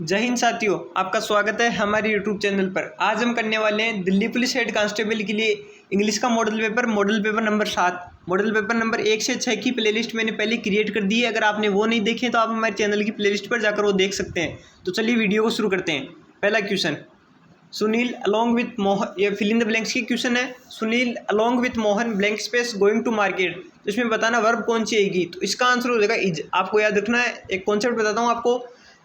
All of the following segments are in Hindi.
जय हिंद साथियों, आपका स्वागत है हमारे YouTube चैनल पर। आज हम करने वाले हैं दिल्ली पुलिस हेड कांस्टेबल के लिए इंग्लिश का model paper number 7। Model paper number 1 से 6 की प्लेलिस्ट मैंने पहले क्रिएट कर दी है। अगर आपने वो नहीं देखे तो आप हमारे चैनल की प्लेलिस्ट पर जाकर वो देख सकते हैं। तो चलिए वीडियो को शुरू करते हैं। पहला question, Sunil along with Mohan, ये फिल इन द ब्लैंक्स की क्वेश्चन है। Sunil along with Mohan blank space going to market. तो इसमें बताना वर्ब कौन सी आएगी। तो इसका आंसर हो जाएगा इज। आपको याद रखना है, एक कॉन्सेप्ट बताता हूँ आपको।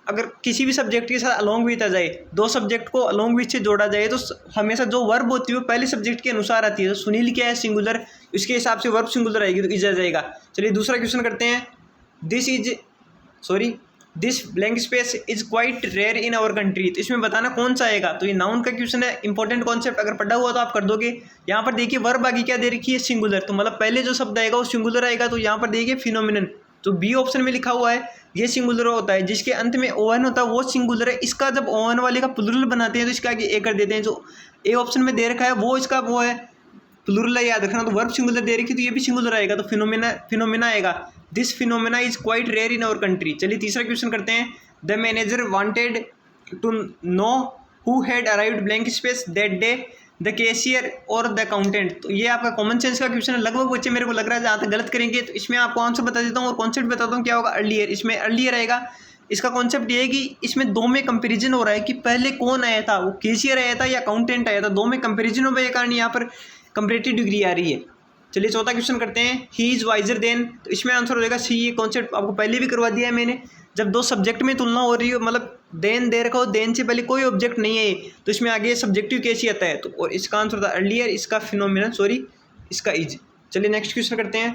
अगर किसी भी सब्जेक्ट के साथ अलॉन्ग विथ आ जाए, दो सब्जेक्ट को अलॉन्ग विथ से जोड़ा जाए तो हमेशा जो वर्ब होती है वो पहले सब्जेक्ट के अनुसार आती है। तो सुनील क्या है, सिंगुलर, इसके हिसाब से वर्ब सिंगुलर आएगी तो इज आ जाएगा। चलिए दूसरा क्वेश्चन करते हैं। This blank space is quite rare in our country. तो इसमें बताना कौन सा आएगा। तो ये नाउन का क्वेश्चन है, इंपॉर्टेंट कॉन्सेप्ट, अगर पढ़ा हुआ तो आप कर दोगे। यहाँ पर देखिए वर्ब आगे क्या दे रखी है, सिंगुलर। तो मतलब पहले जो शब्द आएगा वो सिंगुलर आएगा। तो यहाँ पर देखिए फिनोमिनन, तो बी ऑप्शन में लिखा हुआ है ये सिंगुलर होता है। जिसके अंत में ओवन होता है वो सिंगुलर है। इसका जब ओवन वाले का प्लूरल बनाते हैं तो इसका आगे ए कर देते हैं। जो ए ऑप्शन में दे रखा है वो इसका वो है प्लूरल है, याद रखना। तो वर्ब सिंगुलर दे रखी तो ये भी सिंगुलर आएगा। तो फिनोमिना आएगा। This phenomena is quite rare in our country. चलिए तीसरा क्वेश्चन करते हैं। The manager wanted to know who had arrived blank space that day, the cashier और द अकाउंटेंट। तो ये आपका कॉमन सेंस का क्वेश्चन है। लगभग बच्चे मेरे को लग रहा है जहाँ तक गलत करेंगे। तो इसमें आपको आंसर बता देता हूँ और कॉन्सेप्ट बताता हूँ क्या होगा। अर्लियर, इसमें अर्लियर आएगा। इसका कॉन्सेप्ट ये है कि इसमें दो में कंपैरिजन हो रहा है कि पहले कौन आया था, वो कैशियर आया था या अकाउंटेंट आया था। दो में कंपैरिजन होने के कारण यहाँ पर कंपैरेटिव डिग्री आ रही है। चलिए चौथा क्वेश्चन करते हैं। He is visor then. तो इसमें आंसर हो जाएगा सी। ये कॉन्सेप्ट आपको पहले भी करवा दिया है मैंने। जब दो सब्जेक्ट में तुलना हो रही हो, मतलब देन दे रखा हो, देन से पहले कोई ऑब्जेक्ट नहीं है तो इसमें आगे सब्जेक्टिव केस ही आता है। तो और इसका आंसर था अर्लियर, इसका फिनोमिनन, इसका इज। चलिए नेक्स्ट क्वेश्चन करते हैं।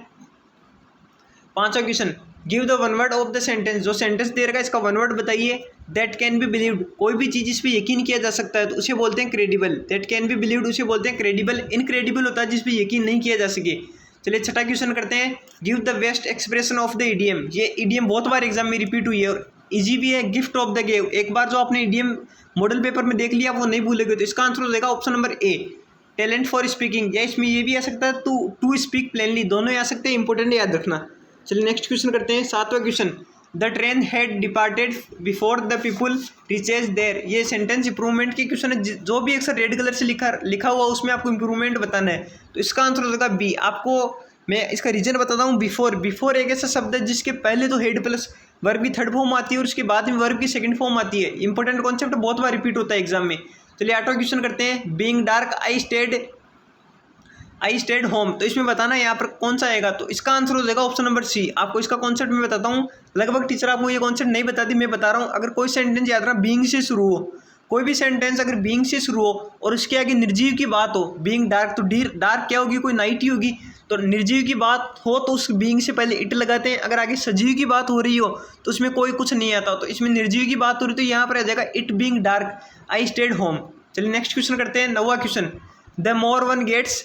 पांचवा question, give the one word of the sentence. जो सेंटेंस दे रखा है इसका वन वर्ड बताइए। दैट कैन बी बिलीव्ड, कोई भी चीज़ इस पर यकीन किया जा सकता है तो उसे बोलते हैं credible. That can be believed उसे बोलते हैं क्रेडिबल। इनक्रेडिबल होता है जिस पर यकीन नहीं किया जा सके। चलिए छठा क्वेश्चन करते हैं। Give the best expression of the idiom. ये इडियम बहुत बार एग्जाम में रिपीट हुई है और इजी भी है। गिफ्ट ऑफ द गेव, एक बार जो आपने इडियम मॉडल पेपर में देख लिया वो नहीं भूलेगे। तो इसका आंसर हो जाएगा option number A, talent for speaking. या इसमें ये भी आ सकता है टू स्पीक प्लेनली, दोनों आ सकते हैं। इंपॉर्टेंट याद रखना। चलिए नेक्स्ट क्वेश्चन करते हैं। सातवां question, the train had departed before the people reaches there. ये सेंटेंस इंप्रूवमेंट की क्वेश्चन है। जो भी अक्सर रेड कलर से लिखा हुआ उसमें आपको इंप्रूवमेंट बताना है। तो इसका आंसर हो जाएगा बी। आपको मैं इसका रीजन बताता हूँ। बिफोर एक ऐसा शब्द है जिसके पहले तो हेड प्लस वर्ब की थर्ड फॉर्म आती है और उसके बाद में वर्ब की सेकंड फॉर्म आती है। इंपॉर्टेंट कॉन्सेप्ट बहुत बार रिपीट होता है एग्जाम में। चलिए आठवां क्वेश्चन करते हैं। Being dark I stayed home. तो इसमें बताना है यहाँ पर कौन सा आएगा। तो इसका आंसर हो जाएगा ऑप्शन नंबर सी। आपको इसका कॉन्सेप्ट मैं बताता हूँ। लगभग टीचर आपको ये कॉन्सेप्ट नहीं बताती, मैं बता रहा हूँ। अगर कोई सेंटेंस याद रखना बीइंग से शुरू हो, कोई भी सेंटेंस अगर बीइंग से शुरू हो और उसके आगे निर्जीव की बात हो, बीइंग डार्क, तो डार्क क्या होगी, कोई नाइट ही होगी। तो निर्जीव की बात हो तो उस बीइंग से पहले इट लगाते हैं। अगर आगे सजीव की बात हो रही हो तो उसमें कोई कुछ नहीं आता। तो इसमें निर्जीव की बात हो रही तो यहाँ पर आ जाएगा it being dark I stayed home. चलिए नेक्स्ट क्वेश्चन करते हैं। नौवां question, the more one gets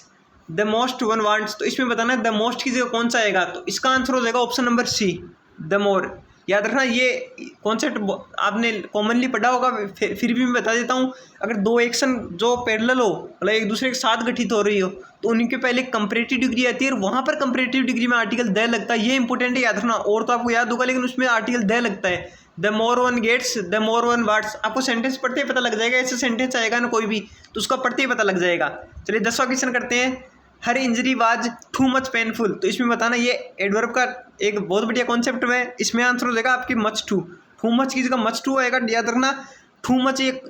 the most one wants. तो इसमें बताना है द मोस्ट की जगह कौन सा आएगा। तो इसका आंसर हो जाएगा option number C, the more. याद रखना ये कॉन्सेप्ट आपने कॉमनली पढ़ा होगा, फिर भी मैं बता देता हूँ। अगर दो एक्शन जो पैरेलल हो, मतलब एक दूसरे के साथ गठित हो रही हो, तो उनके पहले कंपैरेटिव डिग्री आती है और वहाँ पर कंपैरेटिव डिग्री में आर्टिकल द लगता है। ये इंपॉर्टेंट है, याद रखना। और तो आपको याद होगा लेकिन उसमें आर्टिकल द लगता है। The more one gets the more one wants. आपको सेंटेंस पढ़ते ही पता लग जाएगा। ऐसे सेंटेंस आएगा ना कोई भी तो उसका पढ़ते ही पता लग जाएगा। चलिए 10वां क्वेश्चन करते हैं। Her injury was too much painful. तो इसमें बताना ये एडवर्ब का एक बहुत बढ़िया कॉन्सेप्ट है। इसमें आंसर हो जाएगा आपकी मच टू मच की जगह मच टू आएगा। याद रखना टू मच एक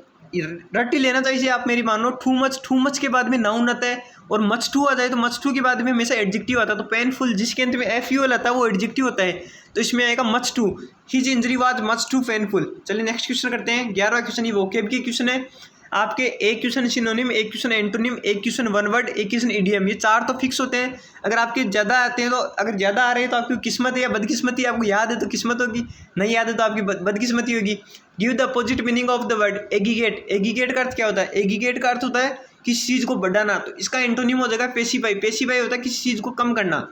रट ही लेना चाहिए आप, मेरी मानो। टू मच के बाद में नाउन आता है और मच टू आ जाए तो मच टू के बाद में हमेशा एडजेक्टिव आता है। तो पेनफुल जिसके अंत में FUL आता है वो एडजेक्टिव होता है। तो इसमें आएगा much too, his injury was much too painful. चलिए नेक्स्ट क्वेश्चन करते हैं। 11वां क्वेश्चन ये वोकैब की क्वेश्चन है। आपके एक क्वेश्चन सिनोनिम, एक क्वेश्चन एंटोनिम, एक क्वेश्चन वन वर्ड, एक क्वेश्चन इडियम। ये चार तो फिक्स होते हैं। अगर आपके ज़्यादा आते हैं तो अगर ज़्यादा आ रहे हैं तो आपकी किस्मत है या बदकिस्मती। आपको याद है तो किस्मत होगी, नहीं याद है तो आपकी बदकिस्मती होगी। Give the opposite meaning of the word aggregate. Aggregate का अर्थ क्या होता है। एग्रीगेट का अर्थ होता है किसी चीज़ को बढ़ाना। तो इसका एंटोनिम हो जाएगा पेसिफाई। पेसिफाई होता है किसी चीज़ को कम करना।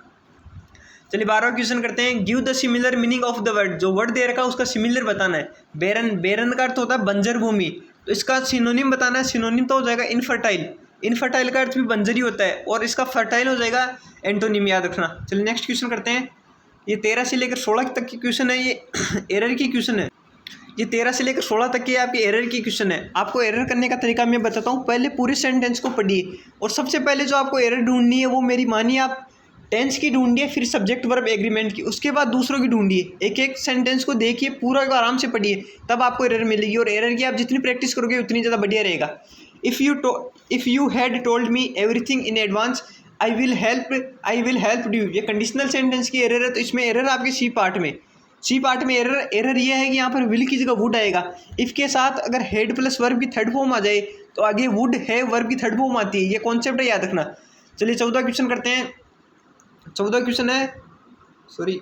चलिए 12वां क्वेश्चन करते हैं। Give the similar meaning of the word. जो वर्ड दे रखा है उसका सिमिलर बताना है। बेरन का अर्थ होता है बंजर भूमि। तो इसका सिनोनिम बताना है। सिनोनिम तो हो जाएगा इनफर्टाइल। इनफर्टाइल का अर्थ भी बंजर ही होता है और इसका फर्टाइल हो जाएगा एंटोनिम, याद रखना। चलिए नेक्स्ट क्वेश्चन करते हैं। ये 13 से लेकर 16 तक की क्वेश्चन है। ये एरर की क्वेश्चन है। ये 13 से लेकर 16 तक के आपके एरर की क्वेश्चन है। आपको एरर करने का तरीका मैं बताता हूँ। पहले पूरे सेंटेंस को पढ़िए और सबसे पहले जो आपको एरर ढूंढनी है वो मेरी मानिए आप टेंस की ढूंढिए, फिर सब्जेक्ट वर्ब एग्रीमेंट की, उसके बाद दूसरों की ढूंढिए। एक एक सेंटेंस को देखिए, पूरा को आराम से पढ़िए, तब आपको एरर मिलेगी। और एरर की आप जितनी प्रैक्टिस करोगे उतनी ज़्यादा बढ़िया रहेगा। If you had told me everything in advance I will help you, ये कंडीशनल सेंटेंस की एरर है। तो इसमें एरर आपके सी पार्ट में एरर ये है कि यहाँ पर विल की जगह वुड आएगा। इफ़ के साथ अगर हेड प्लस वर्ब की थर्ड फॉर्म आ जाए तो आगे वुड है वर्ब की थर्ड फॉर्म आती है। ये कॉन्सेप्ट है, याद रखना। चलिए 14 क्वेश्चन करते हैं। 14 क्वेश्चन है, sorry,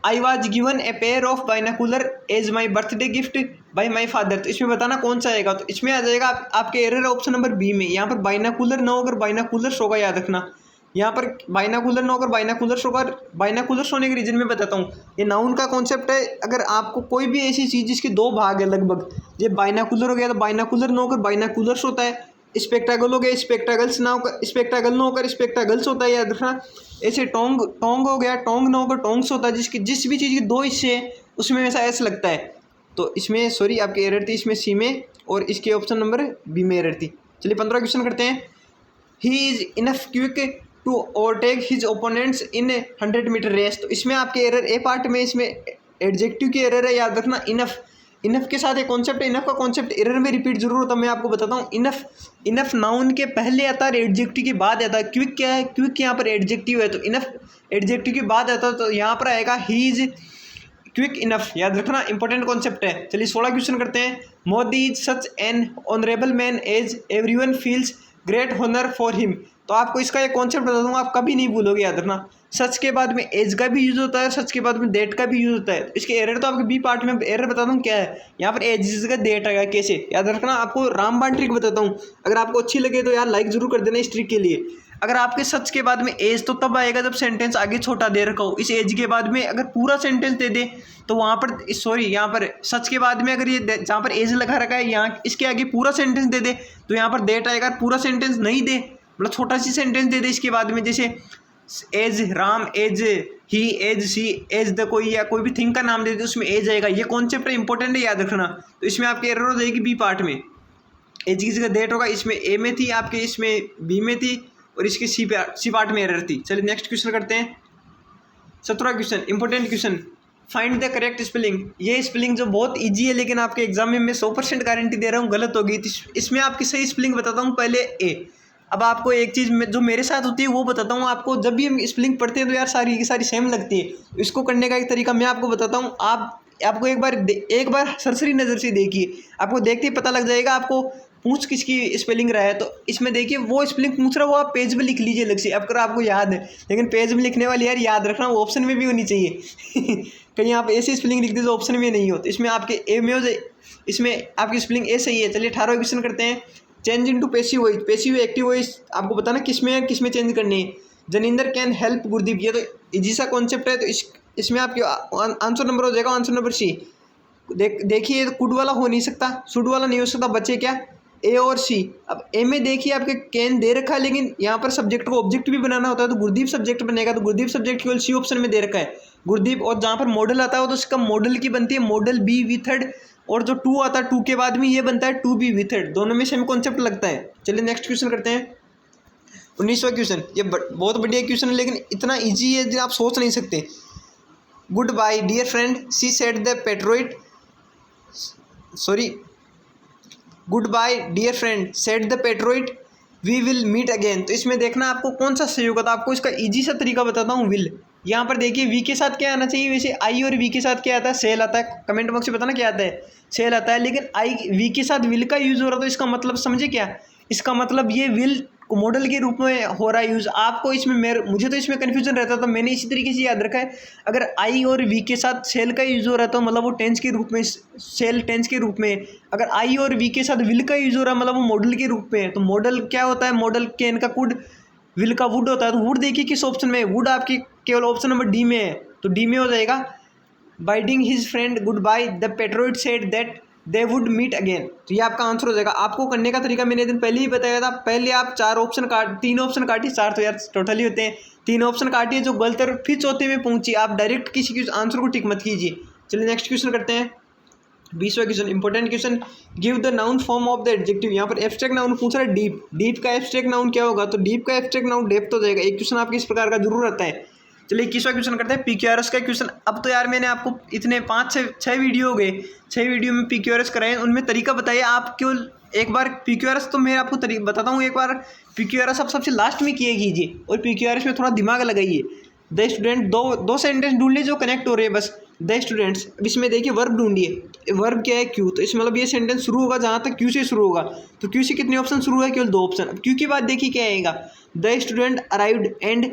I was given a pair of binocular as my birthday gift by my father. तो इसमें बताना कौन सा आएगा। तो इसमें आ जाएगा आपके एरर ऑप्शन नंबर बी में। यहाँ पर बाइनाकुलर ना होकर बाइनाकुलर्स होगा, याद रखना। यहाँ पर बाइनाकुलर ना होकर बाइनाकुलर्स होगा। बाइनाकुलर्स होने के रीजन में बताता हूँ। ये नाउन का कॉन्सेप्ट है। अगर आपको कोई भी ऐसी चीज़ जिसके दो भाग है लगभग, ये बाइनाकुलर हो गया तो बाइनाकुलर ना होकर बाइनाकुलर्स होता है। स्पेक्टाकल हो गया, स्पेक्टाकल्स ना होकर स्पेक्टाकल ना होकर स्पेक्टाकल्स होता है, याद रखना। ऐसे टोंग हो गया, टोंग ना होकर टोंग्स होता है। जिस भी चीज़ के दो हिस्से हैं उसमें ऐसा ऐसा लगता है। तो इसमें सॉरी आपकी एरर थी, इसमें सी में, और इसके ऑप्शन नंबर बी में एरर थी। चलिए 15 क्वेश्चन करते हैं। He is enough quick to overtake his opponents in 100 metre race. तो इसमें आपके एरर ए पार्ट में, इसमें एडजेक्टिव की एरर है, याद रखना। इनफ के साथ एक कॉन्सेप्ट है। इनफ का कॉन्सेप्ट एरर में रिपीट जरूर होता है, मैं आपको बताता हूँ। इनफ नाउन के पहले आता है, एडजेक्टिव के बाद आता है। क्विक क्या है, क्विक यहाँ पर एडजेक्टिव है, तो इनफ एडजेक्टिव के बाद आता है, तो यहाँ पर आएगा ही इज क्विक इनफ, याद रखना। इंपॉर्टेंट कॉन्सेप्ट है। चलिए 16 क्वेश्चन करते हैं। Modi is such an honourable man as everyone feels great honour for him. तो आपको इसका एक कॉन्सेप्ट बता दूंगा, आप कभी नहीं भूलोगे, याद रखना। सच के बाद में एज का भी यूज़ होता है, सच के बाद में डेट का भी यूज़ होता है। इसके एरर तो आपके बी पार्ट में एरर बताता हूँ क्या है। यहाँ पर एज का डेट आएगा, कैसे, याद रखना। आपको रामबाण ट्रिक बताता हूँ, अगर आपको अच्छी लगे तो यार लाइक जरूर कर देना इस ट्रिक के लिए। अगर आपके सच के बाद में एज तो तब आएगा जब सेंटेंस आगे छोटा दे रखा हो। इस एज के बाद में अगर पूरा सेंटेंस दे दे तो वहाँ पर सॉरी, यहाँ पर सच के बाद में अगर ये जहाँ पर एज लगा रखा है यहाँ इसके आगे पूरा सेंटेंस दे दे तो यहाँ पर डेट आएगा। पूरा सेंटेंस नहीं दे, मतलब छोटा सी सेंटेंस दे दे इसके बाद में, जैसे as Ram, as he, as she, as the कोई, या कोई भी थिंग का नाम दे दे उसमें एज आएगा। ये कॉन्सेप्ट इंपॉर्टेंट है, याद रखना। तो इसमें आपकी एरर हो जाएगी बी पार्ट में। एज की जगह डेट होगा, इसमें ए में थी आपके, इसमें बी में थी, और इसके सी पार्ट में एरर थी। चलिए नेक्स्ट क्वेश्चन करते हैं। 17 question, important question. Find the correct spelling. ये स्पेलिंग जो बहुत इजी है, लेकिन आपके एग्जाम में मैं 100% गारंटी दे रहा हूँ गलत होगी। इसमें आपकी सही स्पेलिंग बताता हूँ पहले ए। अब आपको एक चीज़ जो मेरे साथ होती है वो बताता हूँ आपको। जब भी हम स्पेलिंग पढ़ते हैं तो यार सारी की सारी सेम लगती है। इसको करने का एक तरीका मैं आपको बताता हूँ। आपको एक बार सरसरी नज़र से देखिए, आपको देखते ही पता लग जाएगा आपको पूछ किसकी स्पेलिंग रहा है। तो इसमें देखिए वो स्पेलिंग पूछ रहा है, वो आप पेज पे लिख लीजिए अलग से, अगर आपको याद है। लेकिन पेज में लिखने वाली यार याद रखना वो ऑप्शन में भी होनी चाहिए। कहीं आप ऐसी स्पेलिंग लिख दे जो ऑप्शन में नहीं हो। तो इसमें आपके ए में हो जाए, इसमें आपकी स्पेलिंग ए सही है। चलिए 18 क्वेश्चन करते हैं। Change into passive voice. Passive active voice आपको बताना किसमें चेंज करनी है। जनिंदर कैन हेल्प गुरदीप, ये तो इजी सा कॉन्सेप्ट है। तो इसमें आपके आंसर नंबर हो जाएगा आंसर नंबर सी। देखिए कुड वाला हो नहीं सकता, शुड वाला नहीं हो सकता, बचे क्या, ए और सी। अब ए में देखिए आपके कैन दे रखा है, लेकिन यहाँ पर सब्जेक्ट को ऑब्जेक्ट भी बनाना होता है, तो गुरदीप सब्जेक्ट बनेगा। तो गुरदीप सब्जेक्ट केवल सी ऑप्शन में दे रखा है गुरदीप। और जहाँ पर मॉडल आता है तो इसका मॉडल की बनती है मॉडल बी विथर्ड, और जो टू आता है टू के बाद में ये बनता है टू बी विथर्ड। दोनों में सेम कॉन्सेप्ट लगता है। चलिए नेक्स्ट क्वेश्चन करते हैं। 19वां क्वेश्चन। ये बहुत बढ़िया क्वेश्चन है, लेकिन इतना ईजी है जो आप सोच नहीं सकते। Goodbye dear friend see said the petroid, sorry, goodbye dear friend said the petroid we will meet again. तो इसमें देखना आपको कौन सा सही होगा। तो आपको इसका इजी सा तरीका बताता हूँ। विल, यहाँ पर देखिए वी के साथ क्या आना चाहिए, वैसे आई और वी के साथ क्या आता है, सेल आता है। कमेंट बॉक्स में बताना क्या आता है, सेल आता है। लेकिन आई वी के साथ विल का यूज़ हो रहा है, तो इसका मतलब समझे क्या, इसका मतलब ये विल मॉडल के रूप में हो रहा है यूज़। आपको इसमें मुझे तो इसमें कन्फ्यूजन रहता था, मैंने इसी तरीके से याद रखा है। अगर आई और वी के साथ सेल का यूज़ हो रहा है तो मतलब वो टेंस के रूप में, सेल टेंस के रूप में। अगर आई और वी के साथ विल का यूज़ हो रहा है मतलब वो मॉडल के रूप में। तो मॉडल क्या होता है, मॉडल कैन का कुड, विल का वुड होता है। तो वुड देखिए किस ऑप्शन में है, वुड आपकी केवल ऑप्शन नंबर डी में है, तो डी में हो जाएगा। Bidding his friend goodbye the petroid said that they would meet again. तो ये आपका आंसर हो जाएगा। आपको करने का तरीका मैंने दिन पहले ही बताया था। पहले आप तीन ऑप्शन काटिए, चार तो यार टोटली होते हैं, 3 ऑप्शन काटिए जो गलत है, फिर चौथे में पहुंचिए। आप डायरेक्ट किसी आंसर को टिक मत कीजिए, चलिए नेक्स्ट क्वेश्चन करते हैं। 20वां question, important question, give the noun form of the adjective. यहाँ पर एब्स्ट्रैक्ट नाउन पूछ रहा है डीप। डीप का एब्स्ट्रैक्ट नाउन क्या होगा? तो डीप का एब्स्ट्रैक्ट नाउन डेप्थ हो जाएगा। एक क्वेश्चन आपके इस प्रकार का जरूर आता है। चलिए 21वां क्वेश्चन करते हैं, पीक्यूआरएस का क्वेश्चन। अब तो यार मैंने आपको इतने 5-6 वीडियो हो गए, 6 वीडियो में पीक्यूआरएस कराए, उनमें तरीका बताइए। आप केवल एक बार पीक्यूआरएस, तो मैं आपको तरीका बताता हूँ, एक बार पीक्यूआरएस आप सबसे लास्ट में किए कीजिए और पीक्यूआरएस में थोड़ा दिमाग लगाइए। द स्टूडेंट, दो सेंटेंस ढूंढ लीजिए जो कनेक्ट हो रहे हैं बस। द स्टूडेंट्स, अब इसमें देखिए वर्ब ढूंढिए। वर्ब क्या है? क्यू। तो इसमें मतलब ये सेंटेंस शुरू होगा जहाँ तक क्यू से शुरू होगा। तो क्यू से कितने ऑप्शन शुरू है? केवल 2 ऑप्शन। अब क्यू के बाद देखिए क्या आएगा? द स्टूडेंट अराइव्ड एंड,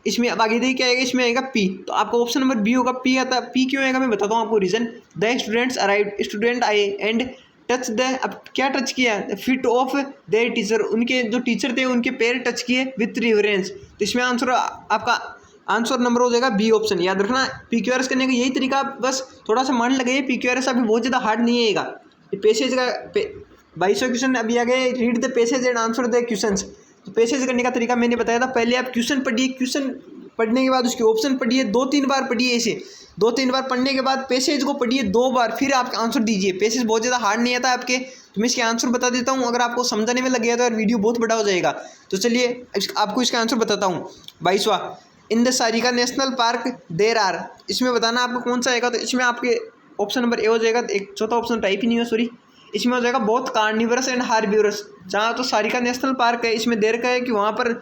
इसमें अब आगे देखिए क्या आएगा? इसमें आएगा पी। तो आपका ऑप्शन नंबर बी होगा। पी आता, पी क्यों आएगा मैं बताता हूँ आपको reason. The students arrived, student आए एंड टच द, अब क्या टच किया? फिट ऑफ देयर टीचर, उनके जो टीचर थे उनके पैर टच किए विथ रिवरेंस। तो इसमें आंसर, आपका आंसर नंबर हो जाएगा बी ऑप्शन। याद रखना पीक्यूआरएस करने का यही तरीका, बस थोड़ा सा मन लगाइए। पीक्यूआरएस अभी बहुत ज़्यादा हार्ड नहीं आएगा। पैसेज का 22वां क्वेश्चन अभी आ गए, read the passage and answer the questions. तो पैसेज करने का तरीका मैंने बताया था। पहले आप क्वेश्चन पढ़िए, क्वेश्चन पढ़ने के बाद उसके ऑप्शन पढ़िए, 2-3 बार पढ़िए। ऐसे 2-3 बार पढ़ने के बाद पैसेज को पढ़िए 2 बार, फिर आप आंसर दीजिए। पैसेज बहुत ज़्यादा हार्ड नहीं आता आपके, तो मैं इसके आंसर बता देता हूँ। अगर आपको समझाने में लग गया तो यार वीडियो बहुत बड़ा हो जाएगा। तो चलिए आपको इसका आंसर बताता हूँ। 22वां, in the Sariska National Park there are, इसमें बताना आपको कौन सा आएगा। तो इसमें आपके ऑप्शन नंबर ए हो जाएगा। एक चौथा ऑप्शन टाइप ही नहीं है, सॉरी। इसमें हो जाएगा बोथ कार्निवरस एंड हार्बिवरस। जहाँ तो सारिका नेशनल पार्क है, इसमें देर का है कि वहाँ पर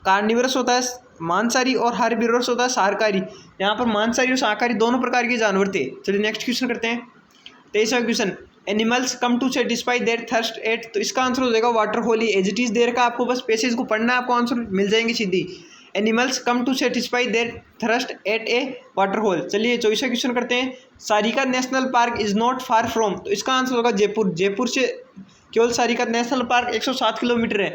कार्निवरस होता है मांसाहारी और हार्बिवरस होता है शाकाहारी। यहाँ पर मांसाहारी और शाकाहारी दोनों प्रकार के जानवर थे। चलिए नेक्स्ट क्वेश्चन करते हैं। 23वां question, animals come to satisfy their thirst at, तो इसका आंसर हो जाएगा water hole. As it is there का आपको बस पैसेज को पढ़ना है, आपको आंसर मिल जाएंगे सीधी। Animals come to satisfy their thirst at a water hole. चलिए 24वां क्वेश्चन करते हैं। Sariska National Park is not far from, तो इसका आंसर होगा जयपुर। जयपुर से केवल सारिका नेशनल पार्क 107 किलोमीटर है,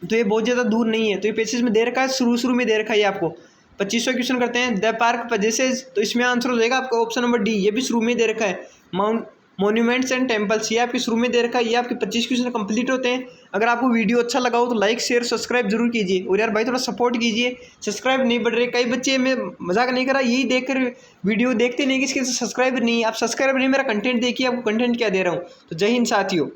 तो ये बहुत ज़्यादा दूर नहीं है। तो ये पैसेज में दे रखा है, शुरू में दे रखा है आपको। 25वां क्वेश्चन करते हैं। द पार्क पजेसेज, तो इसमें आंसर हो जाएगा आपका ऑप्शन नंबर डी। ये भी शुरू में दे रखा है। मोन्यूमेंट्स एंड टेम्पल्स, ये आपके शुरू में दे रखा है। ये आपके 25 क्वेश्चन कंप्लीट होते हैं। अगर आपको वीडियो अच्छा लगा हो तो लाइक शेयर सब्सक्राइब जरूर कीजिए। और यार भाई थोड़ा सपोर्ट कीजिए, सब्सक्राइब नहीं बढ़ रहे। कई बच्चे, मैं मजाक नहीं कर रहा, यही देखकर वीडियो देखते नहीं कि इसके सब्सक्राइबर नहीं। आप सब्सक्राइब नहीं, मेरा कंटेंट देखिए, आपको कंटेंट क्या दे रहा हूँ। तो जय हिंद साथियों।